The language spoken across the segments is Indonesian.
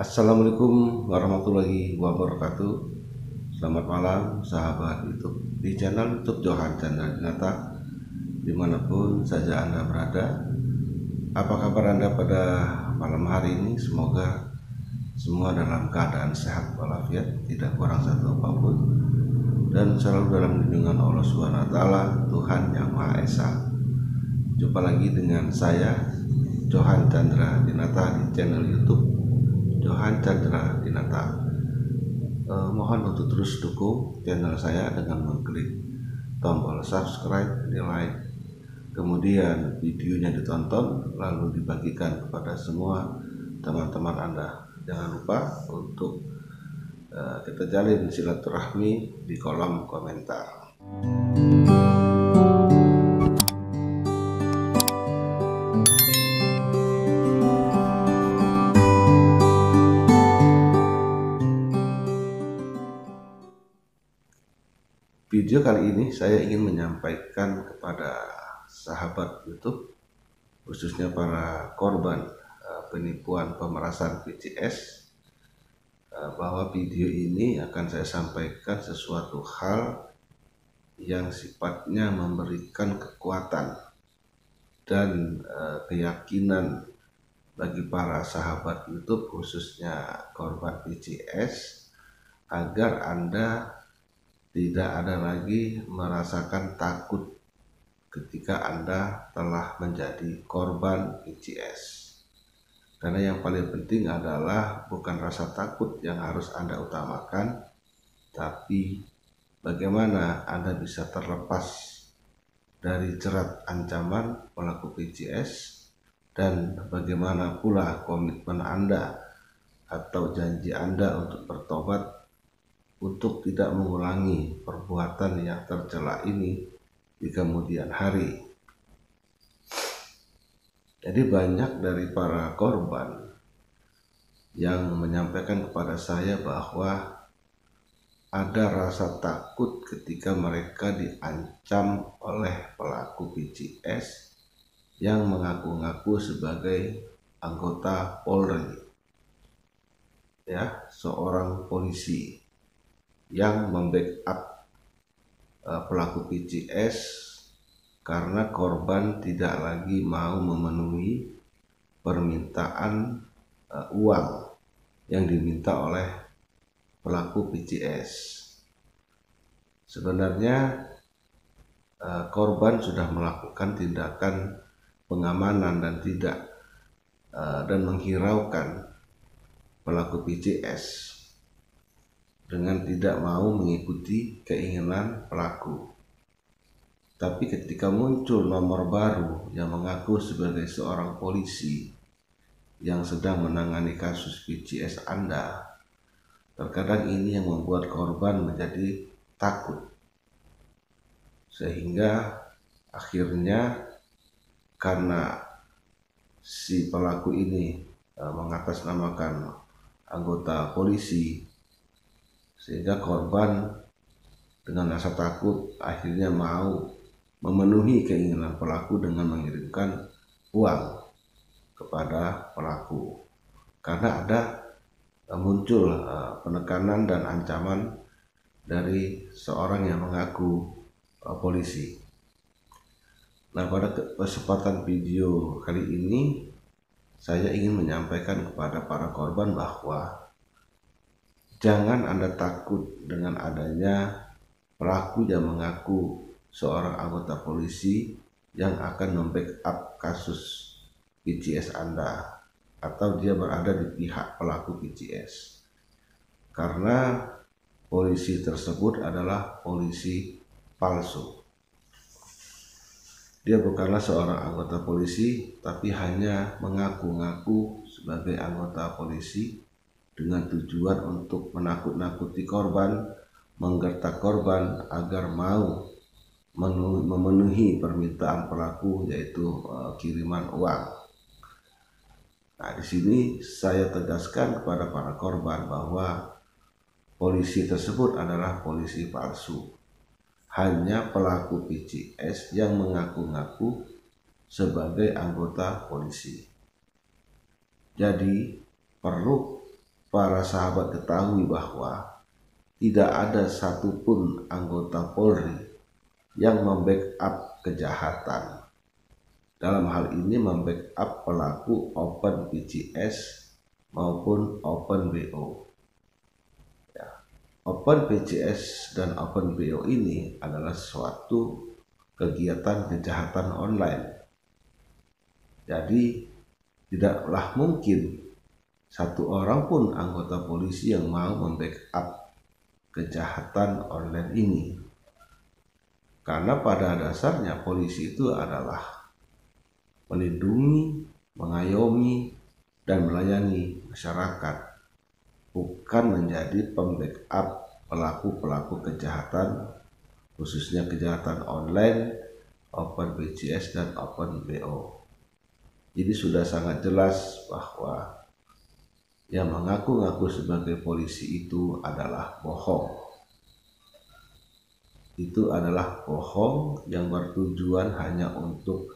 Assalamualaikum warahmatullahi wabarakatuh. Selamat malam sahabat YouTube di channel YouTube Johan Chandra Dinata, dimanapun saja Anda berada. Apa kabar Anda pada malam hari ini? Semoga semua dalam keadaan sehat walafiat, tidak kurang satu apapun, dan selalu dalam lindungan Allah SWT, Tuhan Yang Maha Esa. Jumpa lagi dengan saya Johan Chandra Dinata di channel YouTube Johan Chandra Dinata. Mohon untuk terus dukung channel saya dengan mengklik tombol subscribe, di like, kemudian videonya ditonton lalu dibagikan kepada semua teman-teman Anda. Jangan lupa untuk kita jalin silaturahmi di kolom komentar. Video kali ini saya ingin menyampaikan kepada sahabat YouTube, khususnya para korban penipuan pemerasan PCS, bahwa video ini akan saya sampaikan sesuatu hal yang sifatnya memberikan kekuatan dan keyakinan bagi para sahabat YouTube, khususnya korban PCS, agar Anda tidak ada lagi merasakan takut ketika Anda telah menjadi korban PCS. Karena yang paling penting adalah bukan rasa takut yang harus Anda utamakan, tapi bagaimana Anda bisa terlepas dari jerat ancaman pelaku PCS, dan bagaimana pula komitmen Anda atau janji Anda untuk bertobat untuk tidak mengulangi perbuatan yang tercela ini di kemudian hari. Jadi banyak dari para korban yang menyampaikan kepada saya bahwa ada rasa takut ketika mereka diancam oleh pelaku PCS yang mengaku-ngaku sebagai anggota Polri, ya, seorang polisi yang membackup pelaku PCS karena korban tidak lagi mau memenuhi permintaan uang yang diminta oleh pelaku PCS. Sebenarnya korban sudah melakukan tindakan pengamanan dan menghiraukan pelaku PCS dengan tidak mau mengikuti keinginan pelaku. Tapi ketika muncul nomor baru yang mengaku sebagai seorang polisi yang sedang menangani kasus PCS Anda, terkadang ini yang membuat korban menjadi takut. Sehingga akhirnya karena si pelaku ini mengatasnamakan anggota polisi, sehingga korban dengan rasa takut akhirnya mau memenuhi keinginan pelaku dengan mengirimkan uang kepada pelaku, karena ada muncul penekanan dan ancaman dari seorang yang mengaku polisi. Nah, pada kesempatan video kali ini saya ingin menyampaikan kepada para korban bahwa jangan Anda takut dengan adanya pelaku yang mengaku seorang anggota polisi yang akan membackup kasus PCS Anda, atau dia berada di pihak pelaku PCS. Karena polisi tersebut adalah polisi palsu. Dia bukanlah seorang anggota polisi, tapi hanya mengaku-ngaku sebagai anggota polisi dengan tujuan untuk menakut-nakuti korban, menggertak korban agar mau memenuhi permintaan pelaku, yaitu kiriman uang. Nah, di sini saya tegaskan kepada para korban bahwa polisi tersebut adalah polisi palsu. Hanya pelaku PCS yang mengaku-ngaku sebagai anggota polisi. Jadi perlu para sahabat ketahui bahwa tidak ada satupun anggota Polri yang membackup kejahatan. Dalam hal ini membackup pelaku Open PCS maupun Open BO. Ya. Open PCS dan Open BO ini adalah suatu kegiatan kejahatan online. Jadi tidaklah mungkin satu orang pun anggota polisi yang mau membackup kejahatan online ini. Karena pada dasarnya polisi itu adalah melindungi, mengayomi, dan melayani masyarakat, bukan menjadi pembackup pelaku-pelaku kejahatan, khususnya kejahatan online, Open PCS dan Open BO. Jadi sudah sangat jelas bahwa yang mengaku-ngaku sebagai polisi itu adalah bohong. Itu adalah bohong yang bertujuan hanya untuk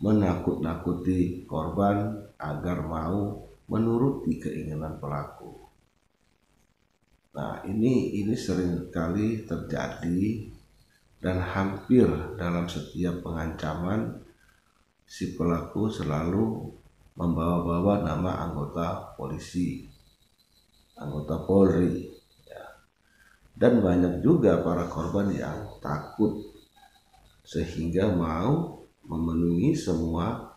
menakut-nakuti korban agar mau menuruti keinginan pelaku. Nah, ini sering kali terjadi dan hampir dalam setiap pengancaman si pelaku selalu membawa-bawa nama anggota polisi, anggota Polri, ya. Dan banyak juga para korban yang takut sehingga mau memenuhi semua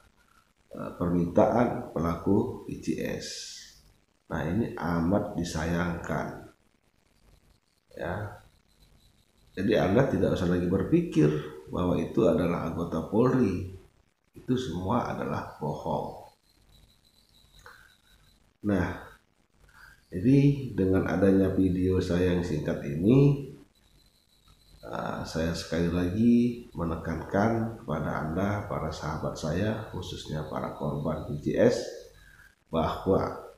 permintaan pelaku PCS. Nah, ini amat disayangkan, ya. Jadi Anda tidak usah lagi berpikir bahwa itu adalah anggota Polri. Itu semua adalah bohong. Nah, jadi dengan adanya video saya yang singkat ini, saya sekali lagi menekankan kepada Anda, para sahabat saya, khususnya para korban PCS, bahwa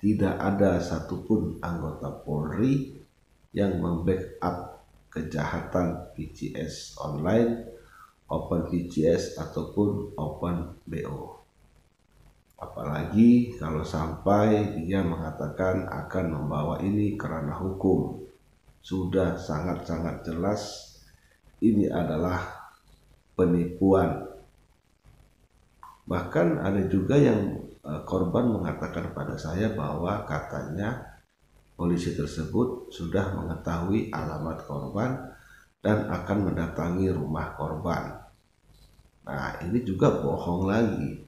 tidak ada satupun anggota Polri yang membackup kejahatan PCS online, Open PCS ataupun Open BO. Apalagi kalau sampai dia mengatakan akan membawa ini kerana hukum. Sudah sangat-sangat jelas ini adalah penipuan. Bahkan ada juga yang korban mengatakan pada saya bahwa katanya polisi tersebut sudah mengetahui alamat korban dan akan mendatangi rumah korban. Nah, ini juga bohong lagi.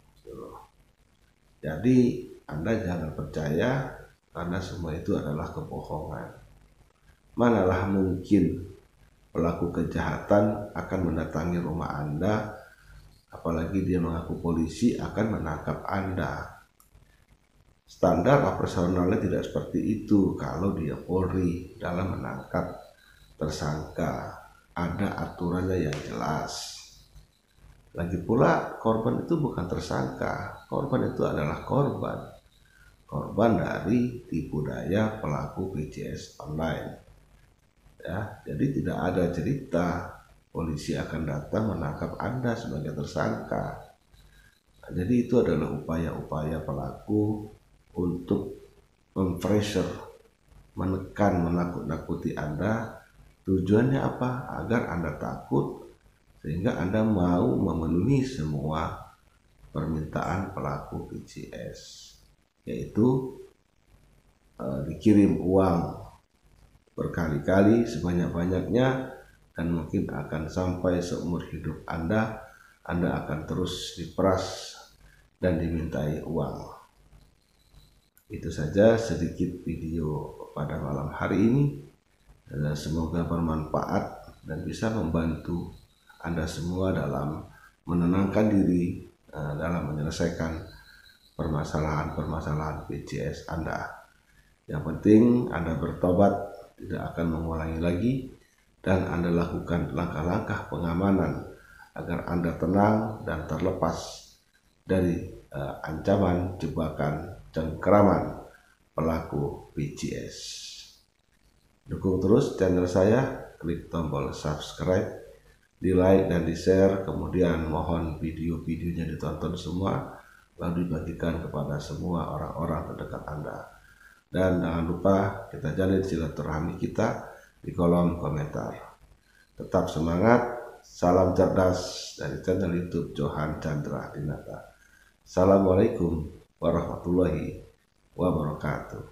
Jadi Anda jangan percaya karena semua itu adalah kebohongan. Manalah mungkin pelaku kejahatan akan mendatangi rumah Anda, apalagi dia mengaku polisi akan menangkap Anda. Standar operasionalnya tidak seperti itu kalau dia Polri dalam menangkap tersangka. Ada aturannya yang jelas. Lagi pula korban itu bukan tersangka, korban itu adalah korban dari tipu daya pelaku PCS online. Ya, jadi tidak ada cerita polisi akan datang menangkap Anda sebagai tersangka. Nah, jadi itu adalah upaya-upaya pelaku untuk mempressure, menekan, menakut-nakuti Anda. Tujuannya apa? Agar Anda takut sehingga Anda mau memenuhi semua permintaan pelaku PCS, yaitu dikirim uang berkali-kali sebanyak-banyaknya dan mungkin akan sampai seumur hidup Anda akan terus diperas dan dimintai uang. Itu saja sedikit video pada malam hari ini. Semoga bermanfaat dan bisa membantu Anda semua dalam menenangkan diri dalam menyelesaikan permasalahan-permasalahan PCS Anda. Yang penting Anda bertobat, tidak akan mengulangi lagi, dan Anda lakukan langkah-langkah pengamanan agar Anda tenang dan terlepas dari ancaman, jebakan, cengkeraman pelaku PCS. Dukung terus channel saya, klik tombol subscribe, di like dan di share, kemudian mohon video-videonya ditonton semua, lalu dibagikan kepada semua orang-orang terdekat Anda. Dan jangan lupa kita jalin silaturahmi kita di kolom komentar. Tetap semangat, salam cerdas dari channel YouTube Johan Chandra Dinata. Assalamualaikum warahmatullahi wabarakatuh.